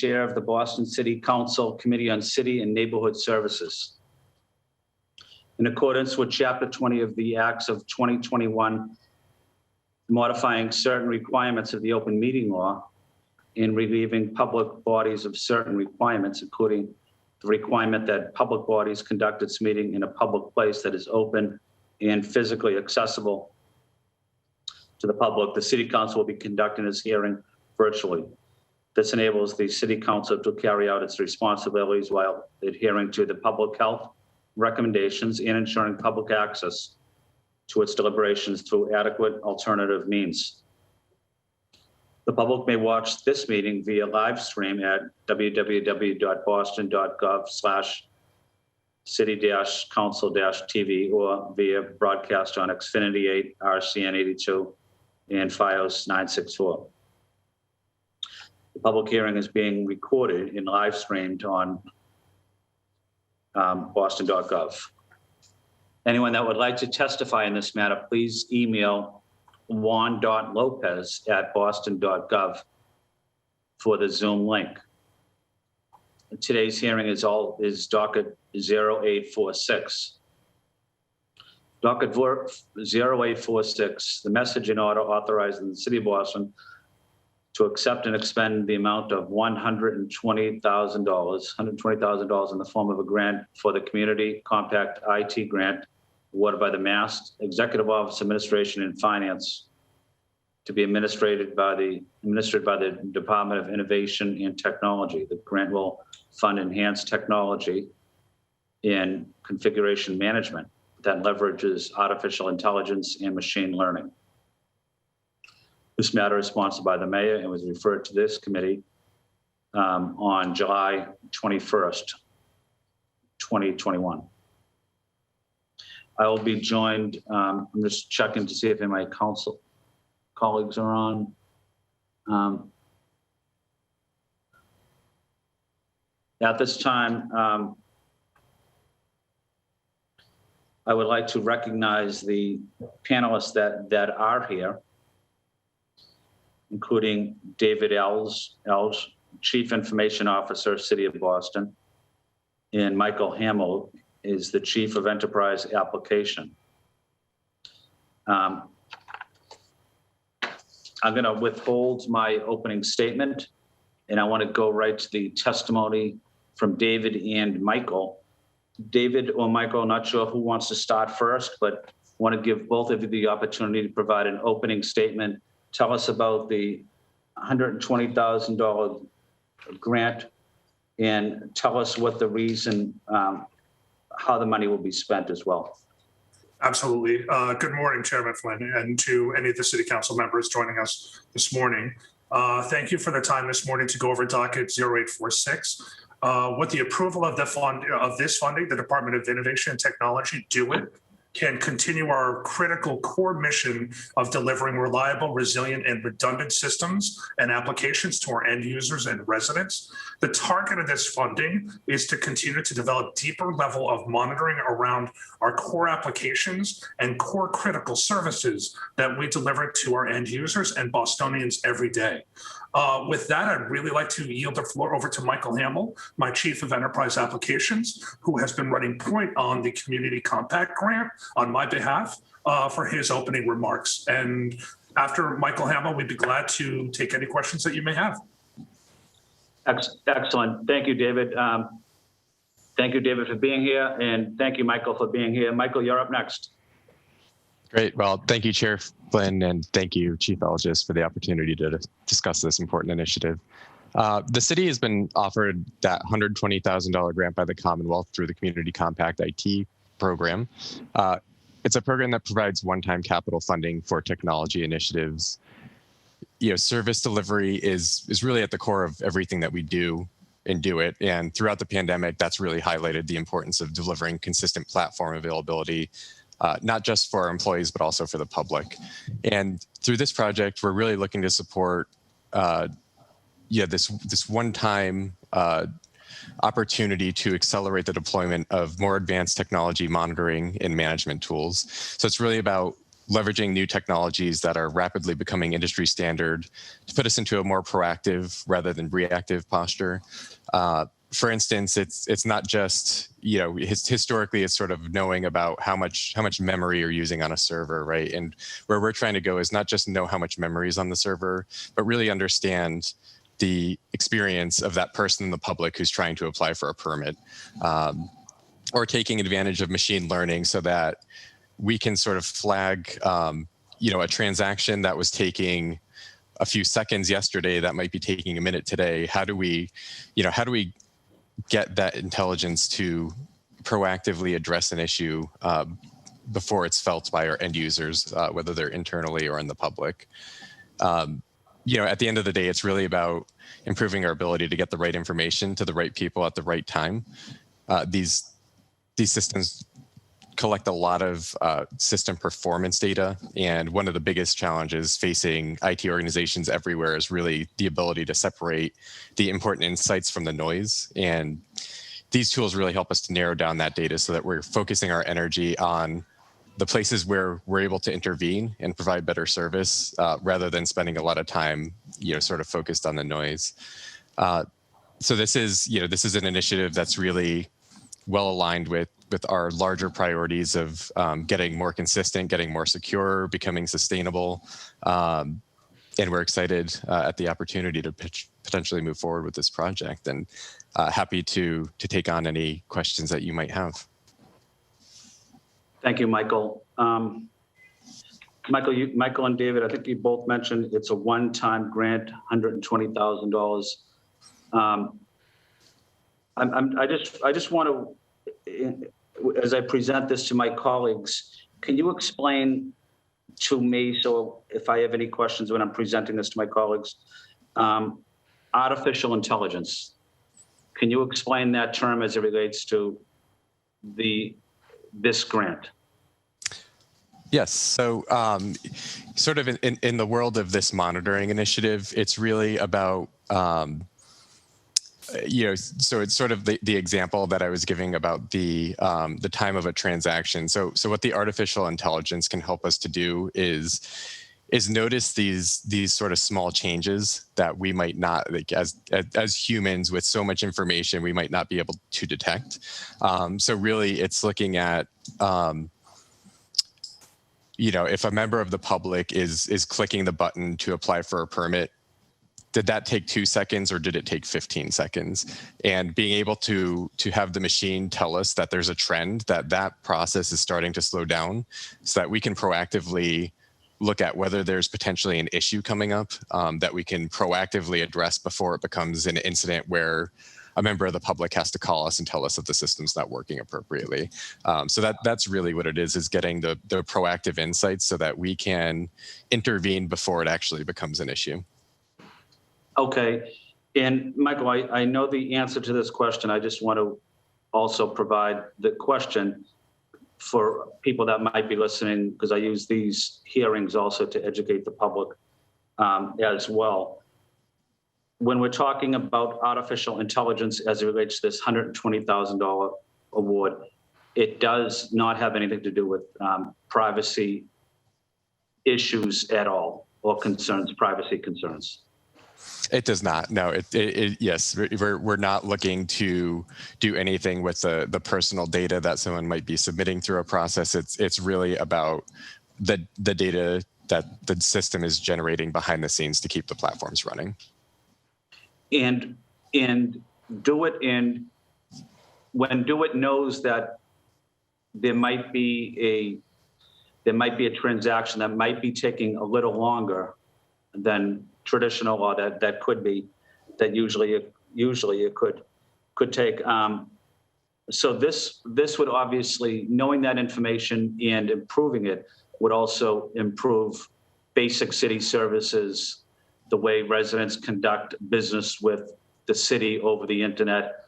Chair of the Boston City Council Committee on City and Neighborhood Services. In accordance with Chapter 20 of the Acts of 2021, modifying certain requirements of the open meeting law and relieving public bodies of certain requirements, including the requirement that public bodies conduct its meeting in a public place that is open and physically accessible to the public, the City Council will be conducting its hearing virtually. This enables the City Council to carry out its responsibilities while adhering to the public health recommendations and ensuring public access to its deliberations through adequate alternative means. The public may watch this meeting via live stream at www.boston.gov/city-council-tv or via broadcast on Xfinity 8, RCN 82, and FiOS 964. The public hearing is being recorded and live streamed on boston.gov. Anyone that would like to testify in this matter, please email juan.lopez@boston.gov for the Zoom link. Today's hearing is docket 0846. Docket 0846, the message in order authorizing the City of Boston to accept and expend the amount of $120,000 in the form of a grant for the Community Compact IT grant awarded by the Mass Executive Office of Administration and Finance to be administered by the Department of Innovation and Technology. The grant will fund enhanced technology in configuration management that leverages artificial intelligence and machine learning. This matter is sponsored by the mayor and was referred to this committee on July 21st, 2021. I will be joined, I'm just checking to see if any of my council colleagues are on. At this time, I would like to recognize the panelists that are here, including David Ells, Chief Information Officer, City of Boston, and Michael Hamill is the Chief of Enterprise Application. I'm going to withhold my opening statement, and I want to go right to the testimony from David and Michael. David or Michael, not sure who wants to start first, but want to give both of you the opportunity to provide an opening statement. Tell us about the $120,000 grant and tell us what the reason, how the money will be spent as well. Absolutely. Good morning, Chairman Flynn, and to any of the City Council members joining us this morning. Thank you for the time this morning to go over docket 0846. With the approval of this funding, the Department of Innovation and Technology, DO-IT, can continue our critical core mission of delivering reliable, resilient, and redundant systems and applications to our end users and residents. The target of this funding is to continue to develop deeper level of monitoring around our core applications and core critical services that we deliver to our end users and Bostonians every day. With that, I'd really like to yield the floor over to Michael Hamill, my Chief of Enterprise Applications, who has been running point on the Community Compact grant on my behalf for his opening remarks. And after Michael Hamill, we'd be glad to take any questions that you may have. Excellent. Thank you, David. Thank you, David, for being here. And thank you, Michael, for being here. Michael, you're up next. Great. Well, thank you, Chair Flynn, and thank you, Chief Elgis, for the opportunity to discuss this important initiative. The city has been offered that $120,000 grant by the Commonwealth through the Community Compact IT program. It's a program that provides one-time capital funding for technology initiatives. Service delivery is really at the core of everything that we do and DO-IT. And throughout the pandemic, that's really highlighted the importance of delivering consistent platform availability, not just for our employees, but also for the public. And through this project, we're really looking to support this one-time opportunity to accelerate the deployment of more advanced technology monitoring and management tools. So it's really about leveraging new technologies that are rapidly becoming industry standard to put us into a more proactive rather than reactive posture. For instance, it's not just, historically it's sort of knowing about how much memory you're using on a server, right? And where we're trying to go is not just know how much memory is on the server, but really understand the experience of that person in the public who's trying to apply for a permit, or taking advantage of machine learning so that we can sort of flag, a transaction that was taking a few seconds yesterday that might be taking a minute today. How do we get that intelligence to proactively address an issue before it's felt by our end users, whether they're internally or in the public? At the end of the day, it's really about improving our ability to get the right information to the right people at the right time. These systems collect a lot of system performance data. And one of the biggest challenges facing IT organizations everywhere is really the ability to separate the important insights from the noise. And these tools really help us to narrow down that data so that we're focusing our energy on the places where we're able to intervene and provide better service rather than spending a lot of time, sort of focused on the noise. So this is an initiative that's really well aligned with our larger priorities of getting more consistent, getting more secure, becoming sustainable. And we're excited at the opportunity to potentially move forward with this project, and happy to take on any questions that you might have. Thank you, Michael. Michael and David, I think you both mentioned it's a one-time grant, $120,000. I just want to, as I present this to my colleagues, can you explain to me, so if I have any questions when I'm presenting this to my colleagues, artificial intelligence. Can you explain that term as it relates to this grant? Yes. So sort of in the world of this monitoring initiative, it's really about, so it's sort of the example that I was giving about the time of a transaction. So what the artificial intelligence can help us to do is notice these sort of small changes that we might not, like as humans with so much information, we might not be able to detect. So really it's looking at, if a member of the public is clicking the button to apply for a permit, did that take 2 seconds or did it take 15 seconds? And being able to have the machine tell us that there's a trend, that process is starting to slow down, so that we can proactively look at whether there's potentially an issue coming up that we can proactively address before it becomes an incident where a member of the public has to call us and tell us that the system's not working appropriately. So that's really what it is getting the proactive insights so that we can intervene before it actually becomes an issue. Okay. And Michael, I know the answer to this question. I just want to also provide the question for people that might be listening, because I use these hearings also to educate the public as well. When we're talking about artificial intelligence as it relates to this $120,000 award, it does not have anything to do with privacy issues at all, or privacy concerns. It does not. No, yes, we're not looking to do anything with the personal data that someone might be submitting through a process. It's really about the data that the system is generating behind the scenes to keep the platforms running. And when DoIT knows that there might be a transaction that might be taking a little longer than traditional law, that could be, that usually it could take. So this would obviously, knowing that information and improving it would also improve basic city services, the way residents conduct business with the city over the internet,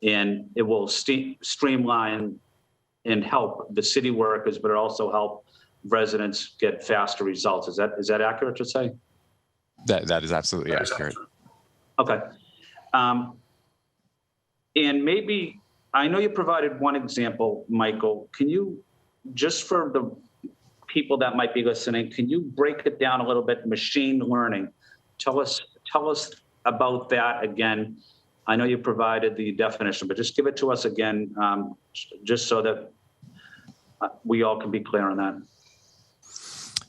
and it will streamline and help the city workers, but it also help residents get faster results. Is that accurate to say? That is absolutely accurate. Okay. And maybe, I know you provided one example, Michael. Can you, just for the people that might be listening, can you break it down a little bit? Machine learning. Tell us about that again. I know you provided the definition, but just give it to us again, just so that we all can be clear on that.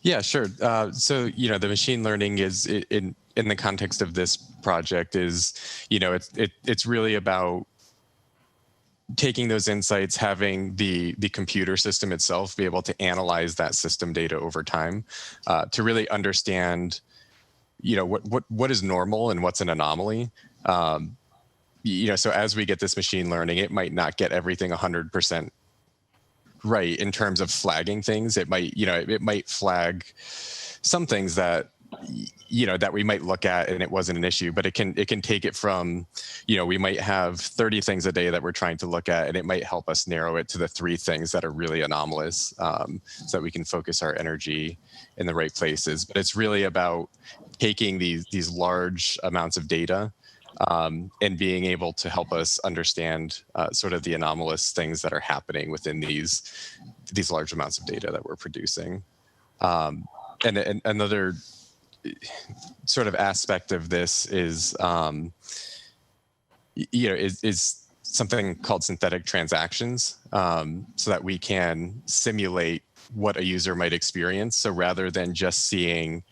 Yeah, sure. So, the machine learning is in the context of this project is, it's really about taking those insights, having the computer system itself be able to analyze that system data over time, to really understand, what is normal and what's an anomaly. So as we get this machine learning, it might not get everything 100% right in terms of flagging things. It might, it might flag some things that, that we might look at and it wasn't an issue, but it can take it from, we might have 30 things a day that we're trying to look at, and it might help us narrow it to the 3 things that are really anomalous, so that we can focus our energy in the right places. But it's really about taking these large amounts of data, and being able to help us understand sort of the anomalous things that are happening within these large amounts of data that we're producing. And another sort of aspect of this is, is something called synthetic transactions, so that we can simulate what a user might experience. So rather than just seeing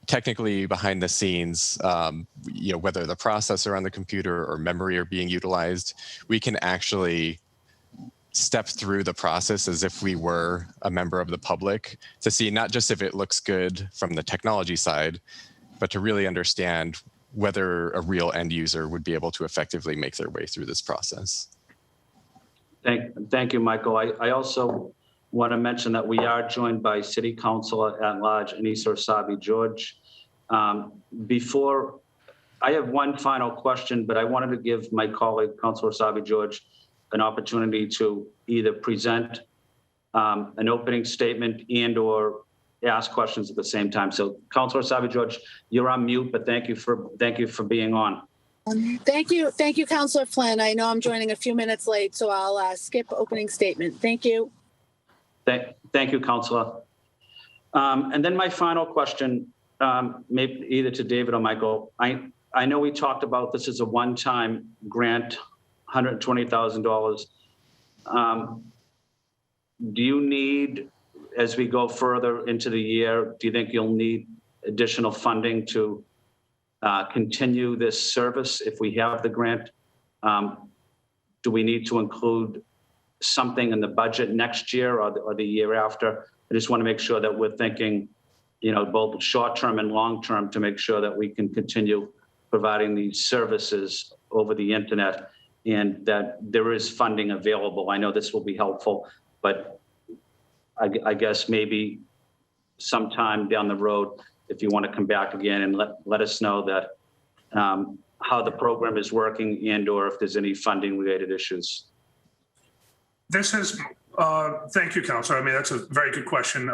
technically behind the scenes, whether the processor on the computer or memory are being utilized, we can actually step through the process as if we were a member of the public to see not just if it looks good from the technology side, but to really understand whether a real end user would be able to effectively make their way through this process. Thank you, Michael. I also want to mention that we are joined by City Councilor at Large, Anissa Orsabi George. Before, I have one final question, but I wanted to give my colleague, Councilor Orsabi George, an opportunity to either present an opening statement and or ask questions at the same time. So Councilor Orsabi George, you're on mute, but thank you for being on. Thank you, Councilor Flynn. I know I'm joining a few minutes late, so I'll skip opening statement. Thank you. Thank you, Councilor. And then my final question, maybe either to David or Michael. I know we talked about this as a one-time grant, $120,000. Do you need, as we go further into the year, do you think you'll need additional funding to continue this service if we have the grant? Do we need to include something in the budget next year or the year after? I just want to make sure that we're thinking, both short-term and long-term, to make sure that we can continue providing these services over the internet and that there is funding available. I know this will be helpful, but I guess maybe sometime down the road, if you want to come back again and let us know that how the program is working and or if there's any funding related issues. This is, thank you, Councilor. I mean, that's a very good question.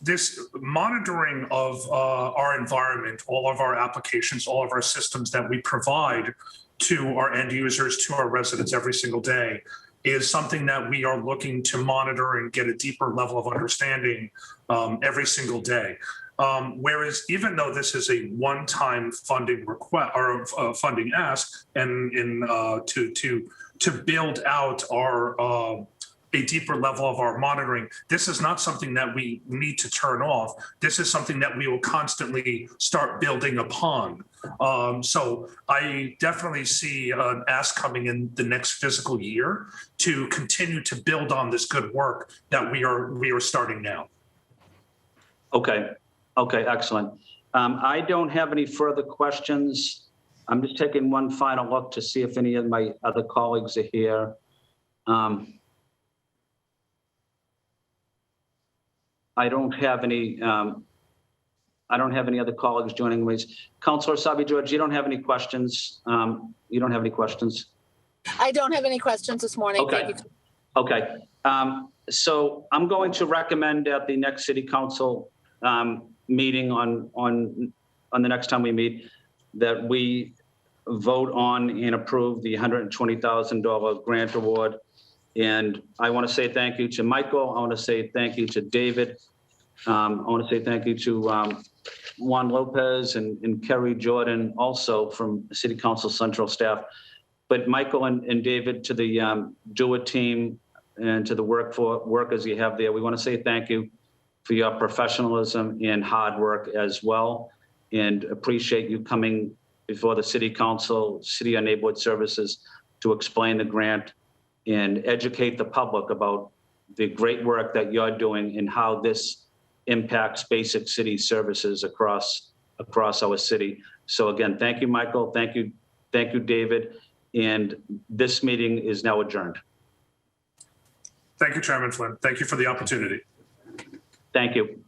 This monitoring of our environment, all of our applications, all of our systems that we provide to our end users, to our residents every single day, is something that we are looking to monitor and get a deeper level of understanding every single day. Whereas even though this is a one-time funding request or funding ask, and to build out our a deeper level of our monitoring, this is not something that we need to turn off. This is something that we will constantly start building upon. So I definitely see an ask coming in the next fiscal year to continue to build on this good work that we are starting now. Okay, excellent. I don't have any further questions. I'm just taking one final look to see if any of my other colleagues are here. I don't have any other colleagues joining me. Councilor Orsabi George, you don't have any questions? You don't have any questions? I don't have any questions this morning. Okay. Thank you. Okay. So I'm going to recommend at the next City Council meeting on the next time we meet that we vote on and approve the $120,000 grant award. And I want to say thank you to Michael. I want to say thank you to David. I want to say thank you to Juan Lopez and Kerry Jordan, also from City Council Central staff. But Michael and David, to the DUA team and to the workers you have there, we want to say thank you for your professionalism and hard work as well, and appreciate you coming before the City Council, City and Neighborhood Services to explain the grant and educate the public about the great work that you're doing and how this impacts basic city services across our city. So again, thank you, Michael. Thank you, David. And this meeting is now adjourned. Thank you, Chairman Flynn. Thank you for the opportunity. Thank you.